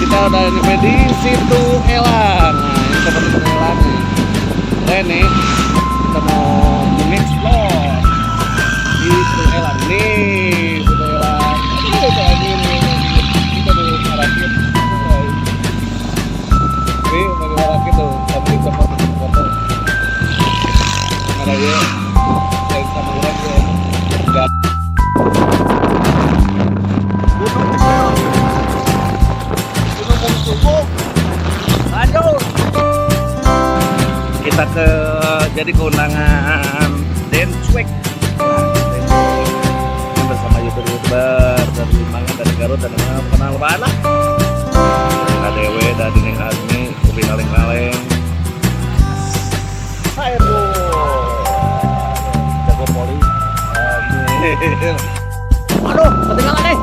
Kita udah nyampe di situ Elang. Nah, ini tempat situ Elang nih. Keren nih. Kita mau mengeksplor di situ Elang nih. Situ Elang. Ini kita udah ngerakit. Ini udah ngerakit tuh. Tapi kita foto. Ada ya. Saya sama orang ya. Enggak. Kita jadi keundangan Dencuek bersama youtuber dari Limangan, dari Garut, dan kenal banget Dewe dan Dining Azmi, Ubi Kaleng-Kaleng. Hai bro, jago poli. Aduh, ketinggalan nih.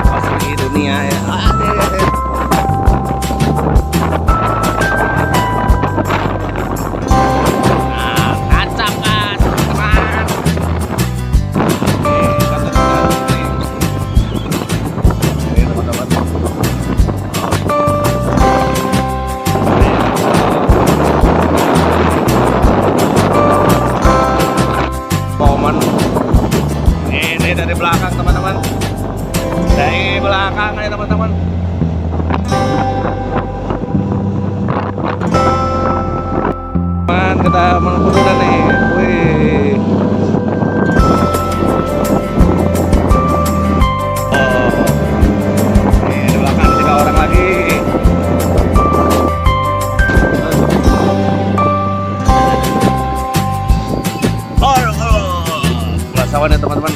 Masih dunia ya. Ini dari belakang teman-teman, dari belakang ya teman-teman. Kita menuju nih, wih. Ini di belakang 3 orang lagi. Sawan ya teman-teman.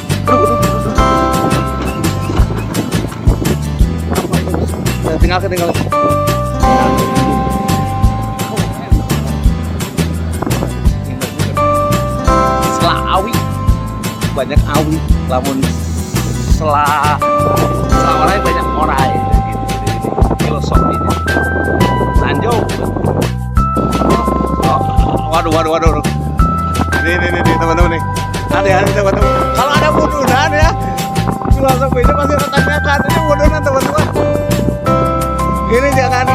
Tinggal. Selawi banyak awi, lamun selawai banyak orai gitu. Filosofinya. Sanjo. Waduh. Ini teman-teman nih. Hati-hati teman-teman. Kalau ada budunan ya, filosofinya pasti ditanyakan. Ini budunan teman-teman. Ini jangan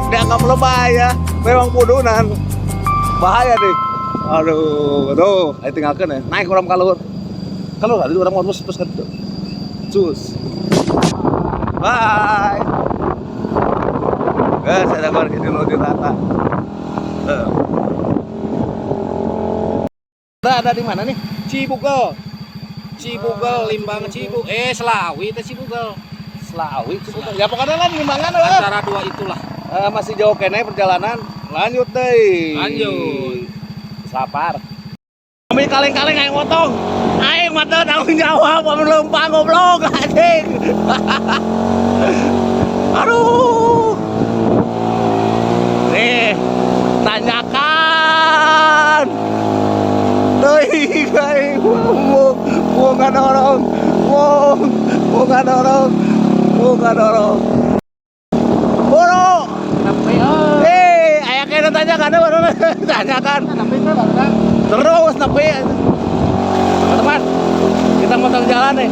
dianggap lebay ya. Memang budunan. Bahaya deh. Aduh, tuh. Ayo tinggalkan ya. Naik orang kalur. Kalau nggak itu orang mau terus kan. Cus. Bye. Guys, ada bar gini lo di rata. Ada di mana nih? Cibugel, Limbang, Selawi itu Cibugel. Ya pokoknya lah Limbangan lah. Antara dua itulah. Masih jauh kene perjalanan. Lanjut deh. Lanjut. Sapar. Kami kaleng-kaleng aing motong. Aing mah teu tanggung jawab, lempang goblok anjing. Aduh. Nih, tanyakan. Guys, mau nggak dorong, mau nggak dorong. Boro, ayah kena tanyakan, tanyakan. Terus tapi, teman, kita motong jalan nih.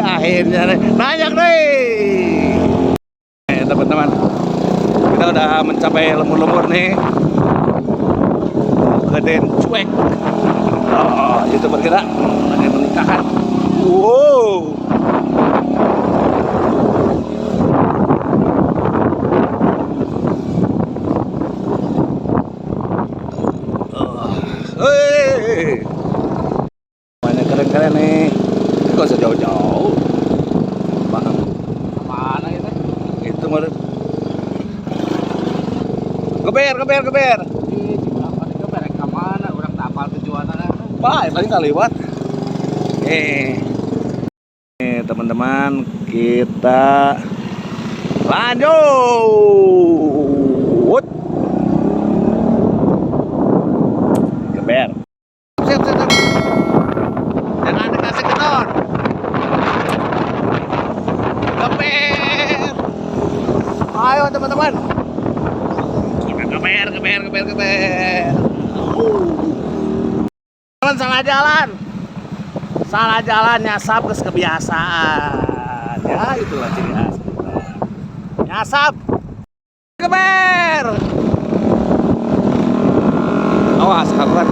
Akhirnya nih, nanya nih. Teman-teman, kita udah mencapai lemur-lemur nih. Geden cuek. Itu bergerak lagi meningkahkan. Wow. Mainnya keren-keren nih. Ini kok sejauh-jauh. Mana gitu? Itu meren. Geber. Pak, paling nggak lewat. Teman-teman, kita lanjut. Geber. Siap. Jangan dikasih keton. Geber. Ayo teman-teman. Keber. Salah jalan nyasap terus kebiasaan. Ya itulah ciri khas kita. Nyasap. Keber. Awas kawan.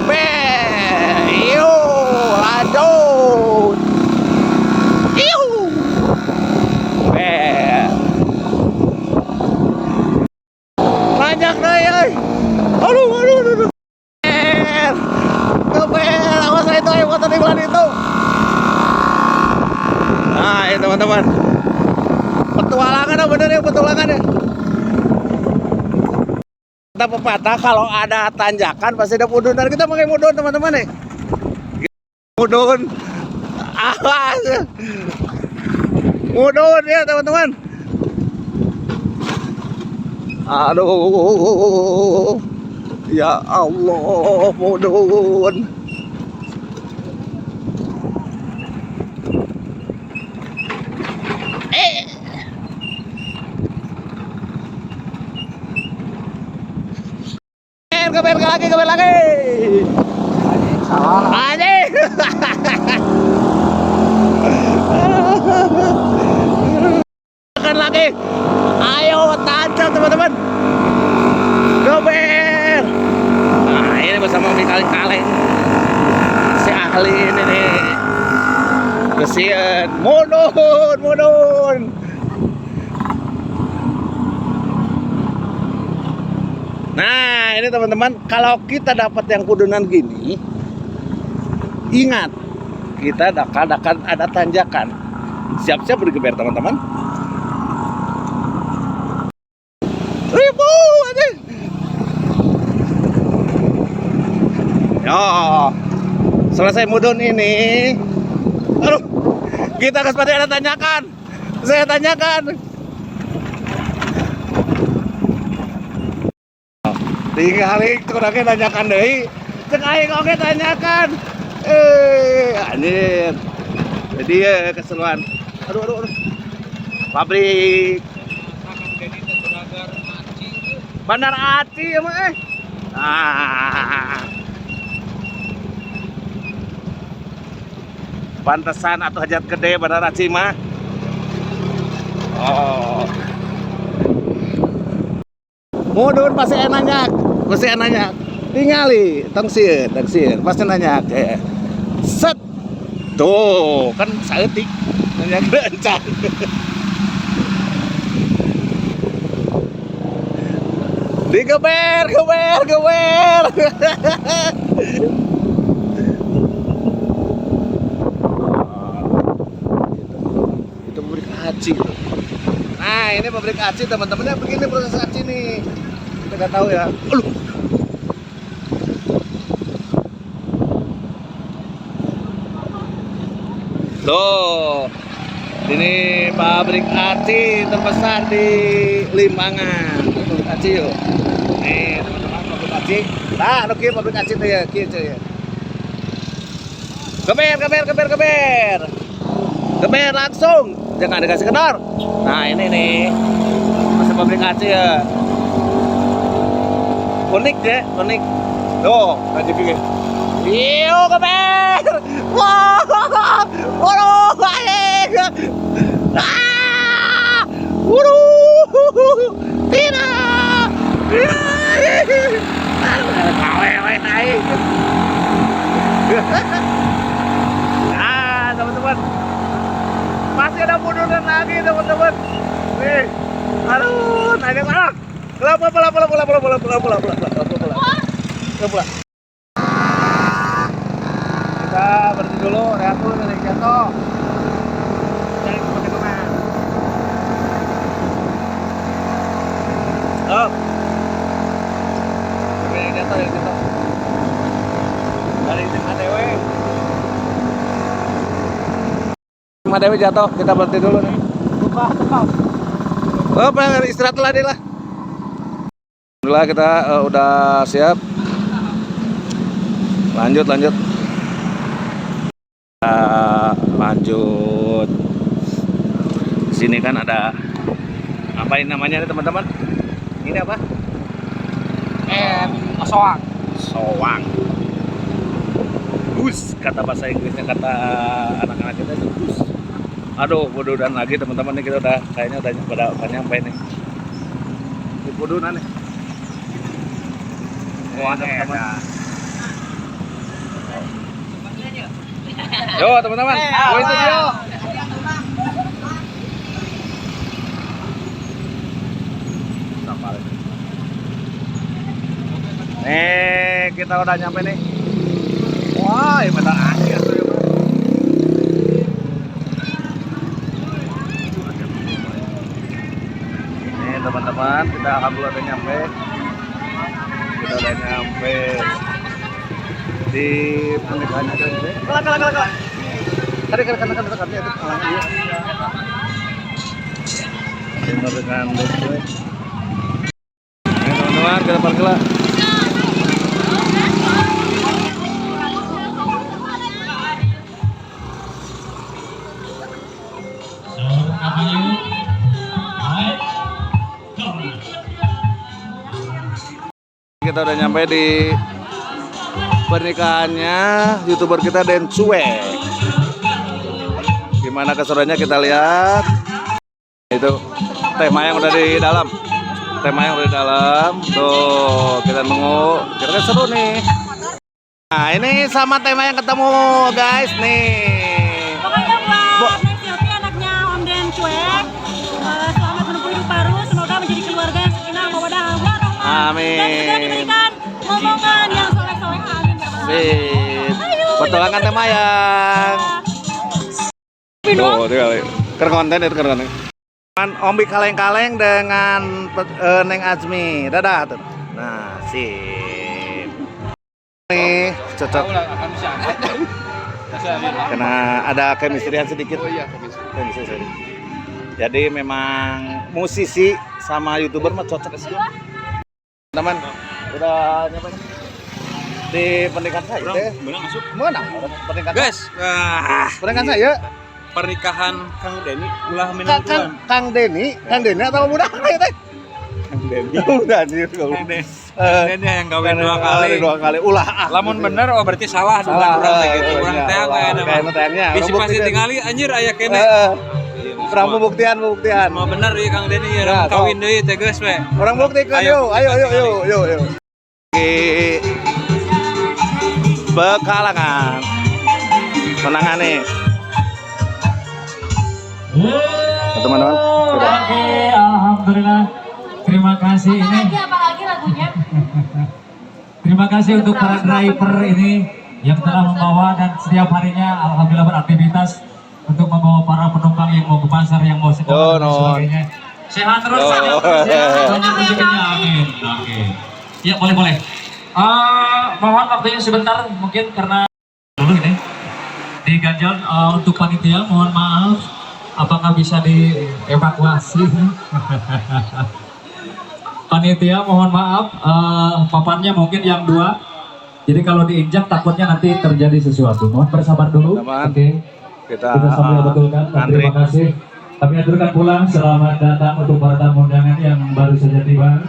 Keber. Iyo, lanjut. Iyo. Keber. Banyak deh, euy. Aduh. Keber, awas itu ayo motor iklan itu. Nah, ya teman-teman. Petualangan bener ya, petualangan ya. Kita pepatah kalau ada tanjakan pasti ada mudunan. Kita pakai mudun teman-teman nih. Mudun. Awas. Mudun ya teman-teman. Aduh. Ya Allah, mudun. Keber lagi. Salah. Anjing. Tekan lagi. Ayo tancap teman-teman. Keber. Nah, ini bersama kaleng-kaleng. Si ahli ini nih. Kesian. Mudun. Nah ini teman-teman, kalau kita dapat yang kudunan gini, ingat kita akan ada tanjakan. Siap-siap bergeber teman-teman. Ribu aja. Ya, selesai mudun ini. Aduh, kita pasti ada tanjakan. Saya tanyakan. Tinggal kurangnya tanyakan deh. Cek aing oke tanyakan. Anjir. Jadi ya keseruan. Aduh. Pabrik Bandar Aceh ya mah Pantesan atau hajat gede Bandar Aceh mah. Oh. Mudun pasti enaknya. Tingali tangsieur pasti nanya set. Tuh, kan saeutik nanya encan. Digeber. Itu pabrik aci. Nah, ini pabrik aci teman-temannya begini proses aci nih. Kita nggak tahu ya. Loh, ini pabrik aci terbesar di Limbangan. Pabrik aci yuk. Nih teman-teman pabrik aci. Nah, oke pabrik aci tuh ya, gitu ya. Keber langsung. Jangan dikasih kendor. Nah ini nih masih pabrik aci ya. Unik. Tuh, aja pikir. Iyo keber. Wah, waduh, baik. Tidak. Kawe naik. Nah, teman-teman. Masih ada mudunan lagi, teman-teman. Nih. Aduh, naik mana? Pelan. Kita berhenti dulu, rehat dulu dari jatuh. Cari teman-teman. Stop. Oke, jatuh. Dari tim ATW. Tim ATW jatuh, kita berhenti dulu nih. Tukang. Oh, pengen istirahat lah deh lah. Alhamdulillah kita udah siap. Lanjut. Lanjut. Sini kan ada apa ini namanya nih teman-teman? Ini apa? Soang. Soang. Bus kata bahasa Inggrisnya, kata anak-anak kita itu bus. Aduh, bodohan lagi teman-teman nih, kita udah kayaknya udah nyampe nih. Di bodohan nih. Wah, teman-teman. Yo, teman-teman. Go studio. Nih, kita udah nyampe nih. Wah, ini benar angin tuh ya. Nih teman-teman, kita alhamdulillah udah nyampe. Kita udah nyampe di pernikahannya kan. Kelak. Tadi kan itu alangnya dia. Ini dengan gue. Nih teman-teman, kita parkir. Kita udah nyampe di pernikahannya YouTuber kita Den Cuek. Gimana keseruannya kita lihat. Itu tema yang udah di dalam. Tuh, kita nunggu. Kira-kira seru nih. Nah, ini sama tema yang ketemu guys nih. Pokoknya buat Neng Silvi anaknya Om Den Cuek, selamat menempuh hidup baru, semoga menjadi keluarga yang sakinah mawaddah warahmah. Amin. Dan segera diberikan momongan yang soleh-soleh. Amin. Sip. Petualangan tema yang tuh, keren konten itu keren. Ombi kaleng-kaleng dengan Neng Azmi. Dadah tuh. Nah, sip. Nih, cocok. Karena ada kemistrian sedikit. Oh iya, kemistrian. Jadi memang musisi sama YouTuber mah cocok sih. Teman, udah nyampe di pernikahan saya teh. Mana? Pernikahan. Guys, Pernikahan saya. Pernikahan Kang Denny ulah menentuan. Kang Denny atau muda teh? Kang Denny. Udah anjir kalau. Kang Denny yang kawin dua kali. Ulah. Lamun bener oh berarti salah dugaan urang teh gitu. Urang teh kayaknya. Bisi pasti tingali anjir aya kene. Kurang pembuktian. Mau bener ieu Kang Denny ya kawin deui teh geus we. Orang buktikan yuk. Ayo. Bekalangan. Menangan nih. Teman-teman. Oke, alhamdulillah. Terima kasih ini. Apalagi lagunya? Terima kasih untuk para driver ini yang telah membawa dan setiap harinya alhamdulillah beraktivitas untuk membawa para penumpang yang mau ke pasar, yang mau sekolah dan sebagainya. Sehat terus saja, banyak rezekinya, amin. Oke. Ya boleh. Mohon waktunya sebentar mungkin karena dulu ini diganjal untuk panitia, mohon maaf. Apakah bisa dievakuasi? Panitia mohon maaf, papannya mungkin yang 2. Jadi kalau diinjak takutnya nanti terjadi sesuatu. Mohon bersabar dulu. Oke. Kita sambil betulkan. Terima kasih. Kami aturkan pulang. Selamat datang untuk para tamu undangan yang baru saja tiba.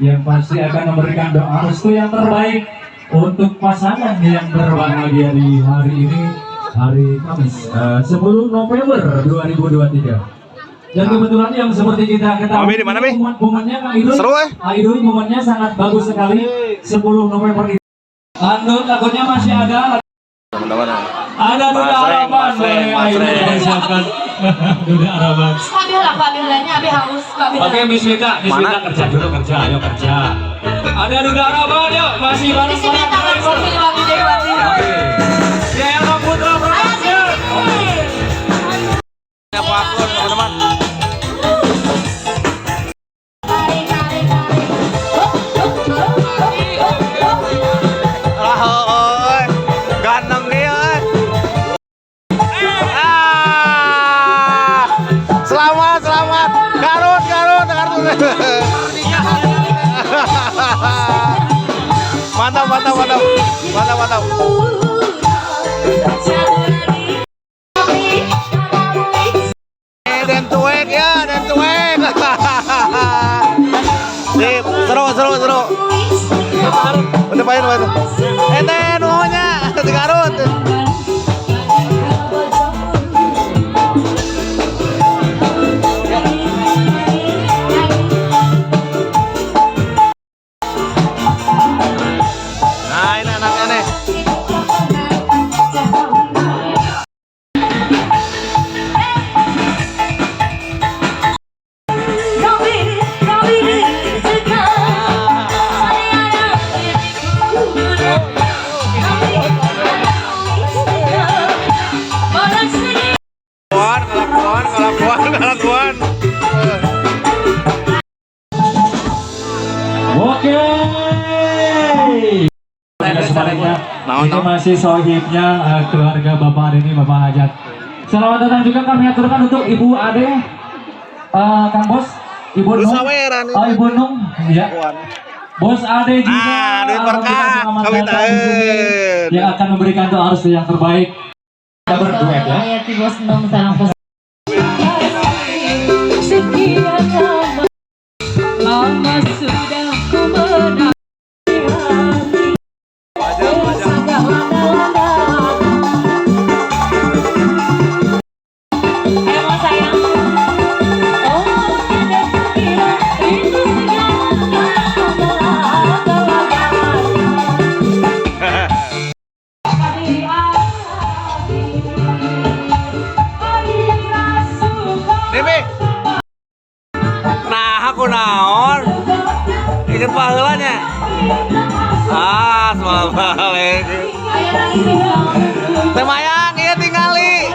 Yang pasti akan memberikan doa restu yang terbaik untuk pasangan yang berbahagia di hari ini. Hari Kamis 10 November 2023. Dan kebetulan yang seperti kita ketahui di mana, Mi? momennya Kang Idul. Seru Idul momennya sangat bagus sekali 10 November ini. Andun takutnya masih ada. Teman-teman. Ada duda harapan Idul persiapkan. Duda harapan. Fadilahnya abi haus. Oke, Miss Wita kerja dulu ayo kerja. Ada duda harapan yuk masih bareng Oke. Ya Putra Production. Paslon teman-teman. Ganteng dia. Selamat. Garut. Mantap. Den Cuek. Sip, Seru. Udah pain. Ente nuhunnya di Garut. Nah, ini anaknya nih. Kelakuan. Oke. Sebaliknya, ini masih sohibnya keluarga Bapak Ade ini, Bapak Hajat. Selamat datang juga kami aturkan untuk Ibu Ade, Kang Bos, Ibu Nung, Ibu Nung, ya. Bos Ade juga, yang akan memberikan doa restu yang terbaik. Kita berduet ya. Bos Nung sareng Bos. Lama sudah ku menanti aku naon ikan paheulanya semalam balik temayang iya tinggali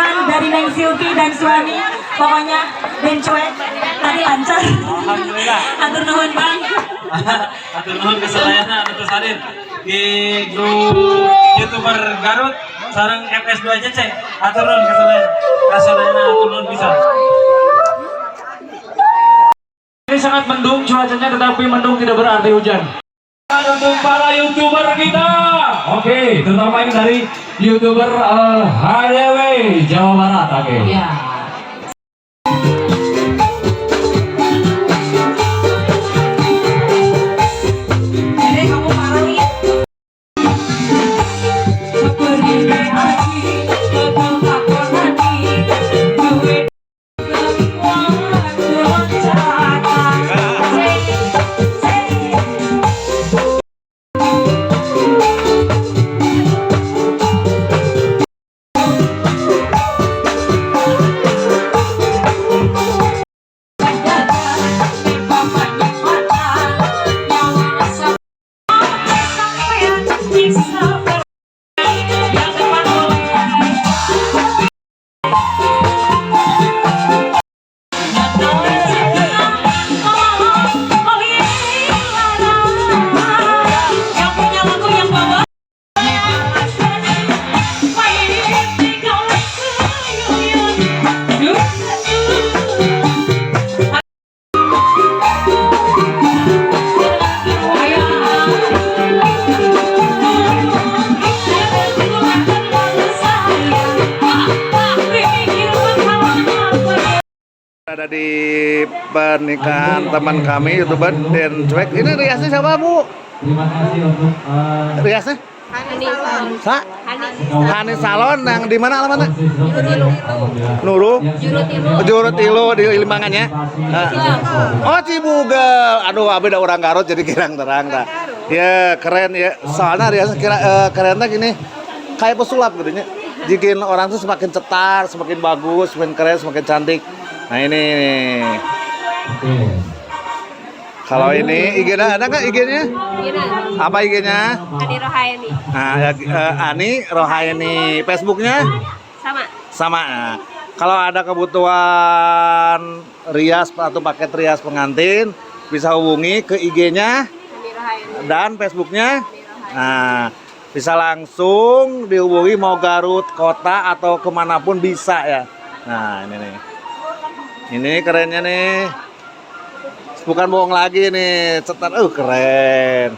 doakan dari Neng Silvi dan suami. Pokoknya dan cuek tadi lancar. Alhamdulillah. Atur nuhun Bang. Atur nuhun keselayana atur hadir di grup YouTuber Garut sareng FS2JC. Atur nuhun keselayana atur nuhun bisa. Ini sangat mendung cuacanya, tetapi mendung tidak berarti hujan. Untuk para YouTuber kita, oke, terutama ini dari YouTuber HDW Jawa Barat, oke. Ya. Jadi kamu parah nih. Ada di pernikahan teman kami YouTuber Den Cuek. Ini riasnya siapa Bu? Terima kasih untuk Riasnya? Sa? Hani Salon yang di mana alamatnya? Nurul. Jurut Ilu di Limbangan ya. Oh Cibugel. Aduh, abi udah orang Garut jadi kirang terang dah. Ya keren ya. Soalnya riasnya kerennya gini. Kayak pesulap gitu nya. Jika orang tuh semakin cetar, semakin bagus, semakin keren, semakin cantik. Nah ini nih. Kalau ini IG-nya ada nggak IG-nya? Apa IG-nya? Ani Rohayani. Nah, Ani Rohayani. Facebook-nya? Sama. Sama. Nah, kalau ada kebutuhan rias atau paket rias pengantin, bisa hubungi ke IG-nya Ani Rohayani. dan Facebook-nya. Nah, bisa langsung dihubungi mau Garut kota atau kemanapun bisa ya. Nah ini nih. Ini kerennya nih. Bukan bohong lagi nih, cetar, keren.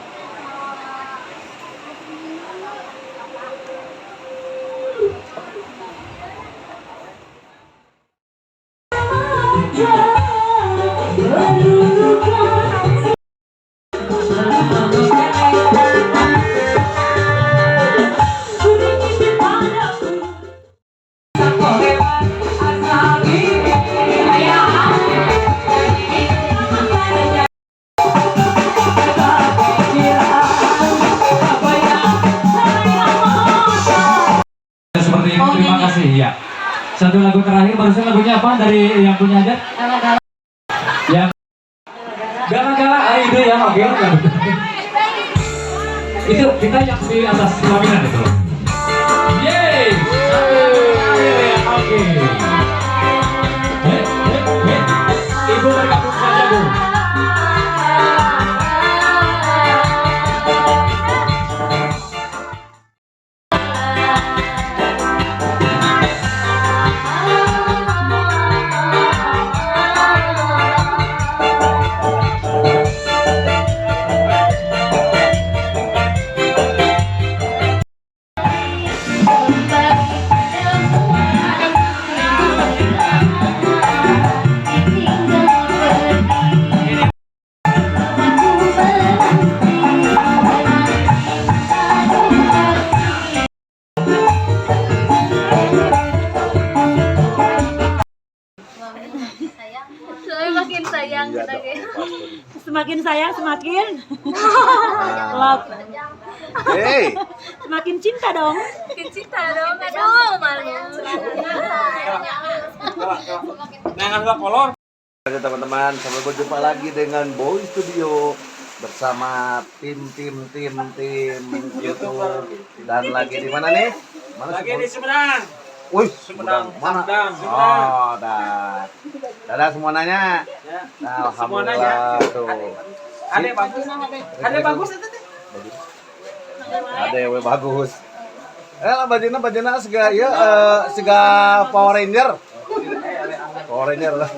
Seperti ini, terima kasih ya. Satu lagu terakhir, barusan lagunya apa dari yang punya aja? Yang Gala-gala, itu ya, oke. Itu kita yang di atas pelaminan itu. Yeay, oke. Ibu bergabung saja Bu. Makin sayang Semakin sayang semakin love. Hey, Semakin cinta dong. makin cinta dong. Aduh, malu. Nangan gua kolor. teman-teman, sampai berjumpa lagi dengan Boy Studio bersama tim YouTube dan lagi di mana nih? Mana Lagi sih, di Sumedang. Wih, Sumedang mana? Oh, dah. Dadah semuanya. Nah, alhamdulillah tuh. Ada bagus, ada bagus itu teh. Ada yang bagus. Bajina sega ya sega Power Ranger. Power Ranger lah.